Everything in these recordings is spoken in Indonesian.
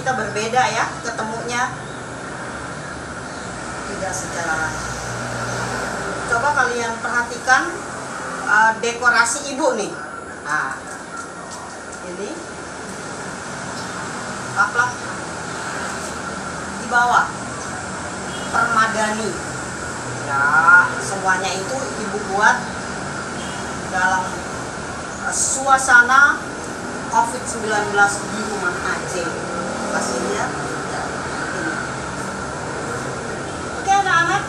kita berbeda ya ketemunya, tidak secara langsung. Coba kalian perhatikan dekorasi ibu nih. Nah, ini kaplak di bawah permadani. Ya, semuanya itu ibu buat dalam suasana COVID-19 di rumah aja. Kasih lihat. Ini. Oke anak-anak,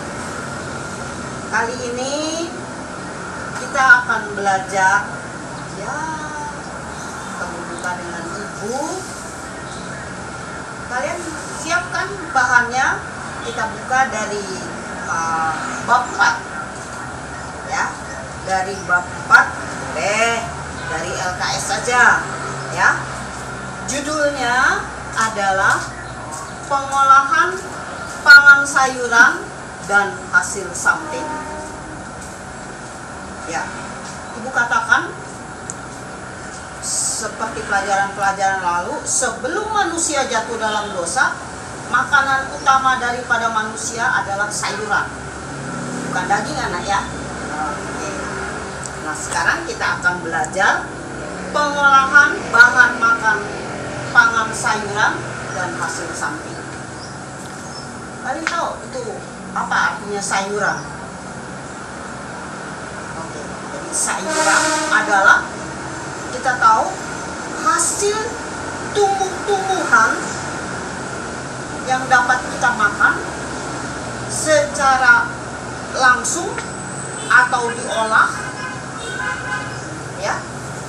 kali ini kita akan belajar ya berbuka dengan ibu. Kalian siapkan bahannya. Kita buka dari bab 4 ya, dari bab 4 dari LKS saja ya. Judulnya adalah pengolahan pangan sayuran dan hasil samping. Ya, ibu katakan seperti pelajaran-pelajaran lalu, sebelum manusia jatuh dalam dosa, makanan utama daripada manusia adalah sayuran, bukan daging anak ya. Oke. Nah sekarang kita akan belajar pengolahan bahan makan pangan sayuran dan hasil samping. Kalian tahu itu apa artinya sayuran? Oke, jadi sayuran adalah, kita tahu, hasil tumbuh-tumbuhan yang dapat kita makan secara langsung atau diolah ya,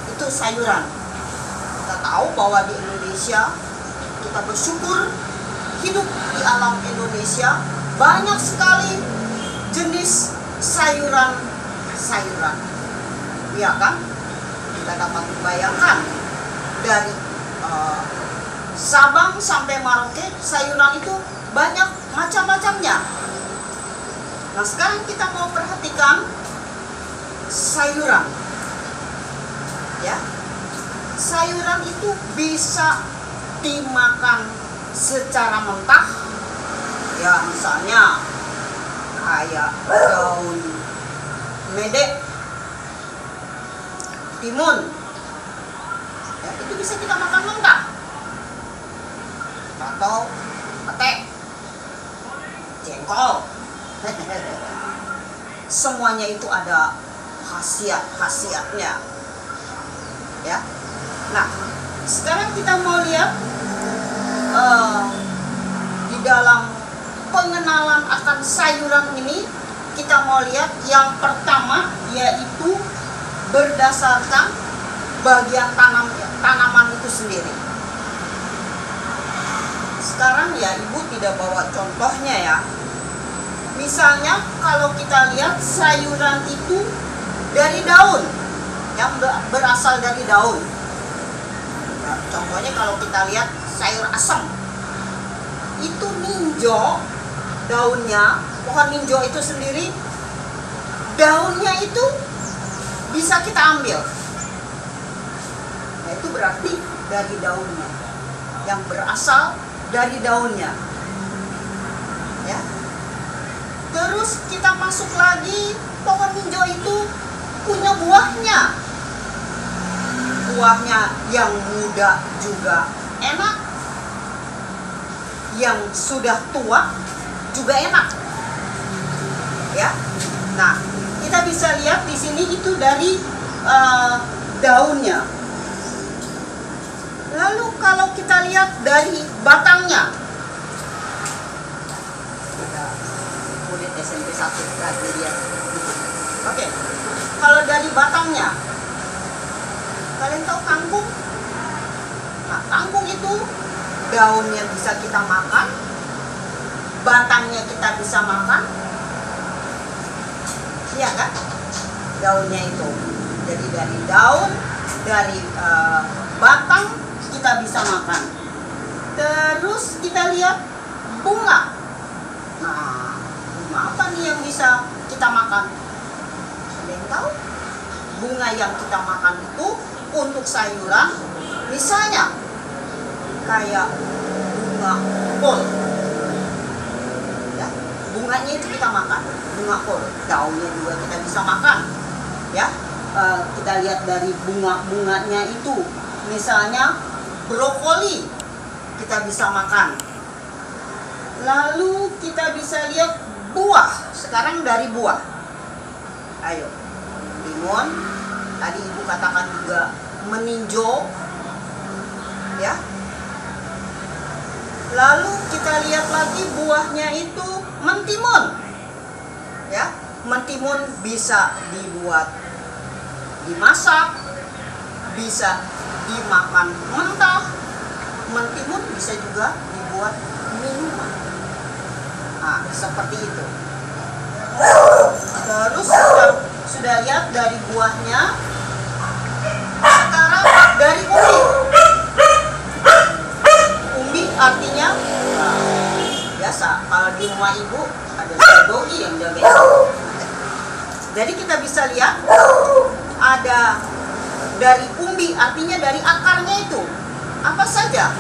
itu sayuran. Kita tahu bahwa di Indonesia, kita bersyukur hidup di alam Indonesia, banyak sekali jenis sayuran-sayuran ya kan. Kita dapat membayangkan dari Sabang sampai Merauke, sayuran itu banyak macam-macamnya. Nah sekarang kita mau perhatikan sayuran ya. Sayuran itu bisa dimakan secara mentah ya, misalnya kayak daun medek, timun ya, itu bisa kita makan mentah. Atau pete, jengkol. Semuanya itu ada khasiat-khasiatnya ya. Nah sekarang kita mau lihat di dalam pengenalan akan sayuran ini, kita mau lihat yang pertama, yaitu berdasarkan bagian tanaman itu sendiri. Sekarang ya ibu tidak bawa contohnya ya. Misalnya kalau kita lihat sayuran itu dari daun, yang berasal dari daun. Nah, contohnya kalau kita lihat sayur asem, itu ninjo, daunnya, pohon ninjo itu sendiri, daunnya itu bisa kita ambil. Nah, itu berarti dari daunnya, yang berasal dari daunnya ya. Terus kita masuk lagi, pohon ninjo itu punya buahnya. Buahnya yang muda juga enak, yang sudah tua juga enak ya. Nah kita bisa lihat di sini itu dari daunnya. Lalu kalau kita lihat dari batangnya, kulit SMP 1 lagi lihat. Oke, kalau dari batangnya, kalian tahu kangkung? Nah, kangkung itu daunnya bisa kita makan, batangnya kita bisa makan, iya kan? Daunnya itu, jadi dari daun, dari batang kita bisa makan. Terus kita lihat bunga. Nah, bunga apa nih yang bisa kita makan? Ada yang tahu? Bunga yang kita makan itu untuk sayuran, misalnya kayak bunga kol. Ya, bunganya itu kita makan, bunga kol. Daunnya juga kita bisa makan. Ya, kita lihat dari bunga-bunganya itu, misalnya brokoli kita bisa makan. Lalu kita bisa lihat buah. Sekarang dari buah. Ayo, limun. Tadi ibu katakan juga meninjau. Ya. Lalu kita lihat lagi buahnya itu mentimun. Ya, mentimun bisa dibuat dimasak, bisa dimakan mentah. Mentimun bisa juga dibuat minuman. Nah, seperti itu. Terus sudah lihat dari buahnya. Sekarang dari umbi. Umbi artinya biasa kalau di rumah ibu ada doi yang jaga. Jadi kita bisa lihat ada dari umbi, artinya dari akarnya itu apa saja.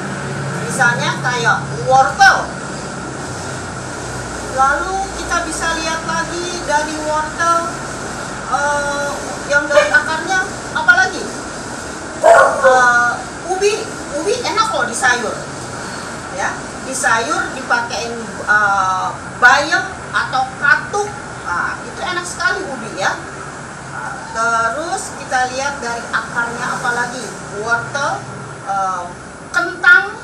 Misalnya kayak wortel. Lalu kita bisa lihat lagi dari wortel yang dari akarnya apa lagi? Ubi enak loh di sayur. Ya, di sayur dipakein bayam atau katuk. Nah, itu enak sekali ubi ya. Terus kita lihat dari akarnya apa lagi? Wortel, kentang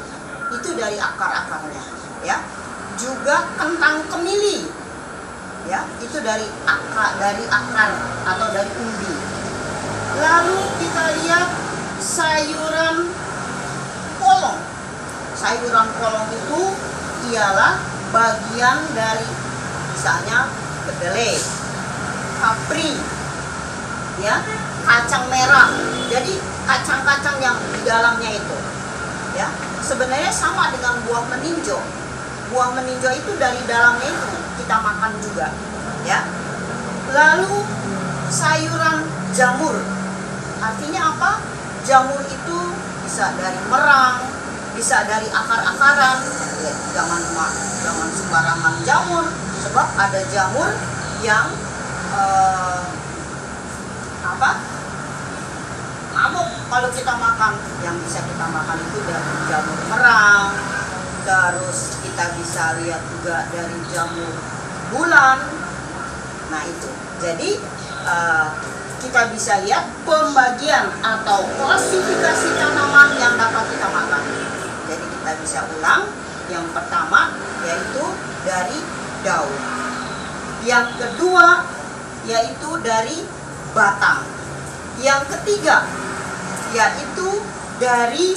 itu dari akar-akarnya, ya. Juga kentang kemili, ya, itu dari akar atau dari umbi. Lalu kita lihat sayuran kolong. Sayuran kolong itu ialah bagian dari misalnya kedelai, kapri, ya, kacang merah. Jadi kacang-kacang yang di dalamnya itu, ya, sebenarnya sama dengan buah meninjau. Buah meninjau itu dari dalamnya itu kita makan juga, ya. Lalu sayuran jamur, artinya apa? Jamur itu bisa dari merang, bisa dari akar-akaran. Ya, jangan sembarangan jamur, sebab ada jamur yang ngamuk kalau kita makan. Yang bisa kita makan itu dari jamur merang. Terus kita bisa lihat juga dari jamur bulan. Nah itu. Jadi kita bisa lihat pembagian atau klasifikasi tanaman yang dapat kita makan. Jadi kita bisa ulang. Yang pertama yaitu dari daun. Yang kedua yaitu dari batang. Yang ketiga yaitu dari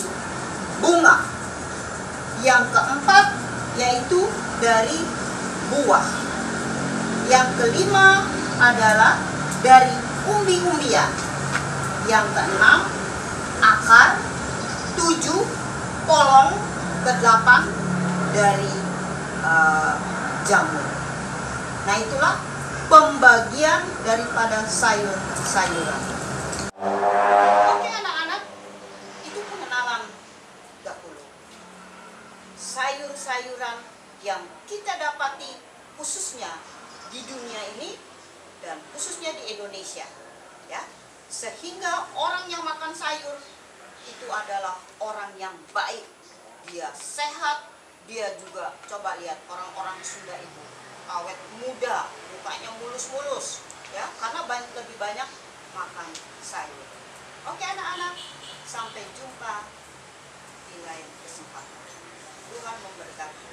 bunga. Yang keempat yaitu dari buah. Yang kelima adalah dari umbi-umbian. Yang keenam akar. 7 kolong. Ke-8 dari jamur. Nah itulah pembagian daripada sayur-sayuran. Oke anak-anak, itu pengenalan dahulu. Sayur-sayuran yang kita dapati khususnya di dunia ini dan khususnya di Indonesia, ya. Sehingga orang yang makan sayur itu adalah orang yang baik. Dia sehat, dia juga coba lihat orang-orang Sunda itu awet muda, mukanya mulus-mulus, ya, karena lebih banyak makan sayur. Oke anak-anak, sampai jumpa di lain kesempatan. Tuhan memberkati.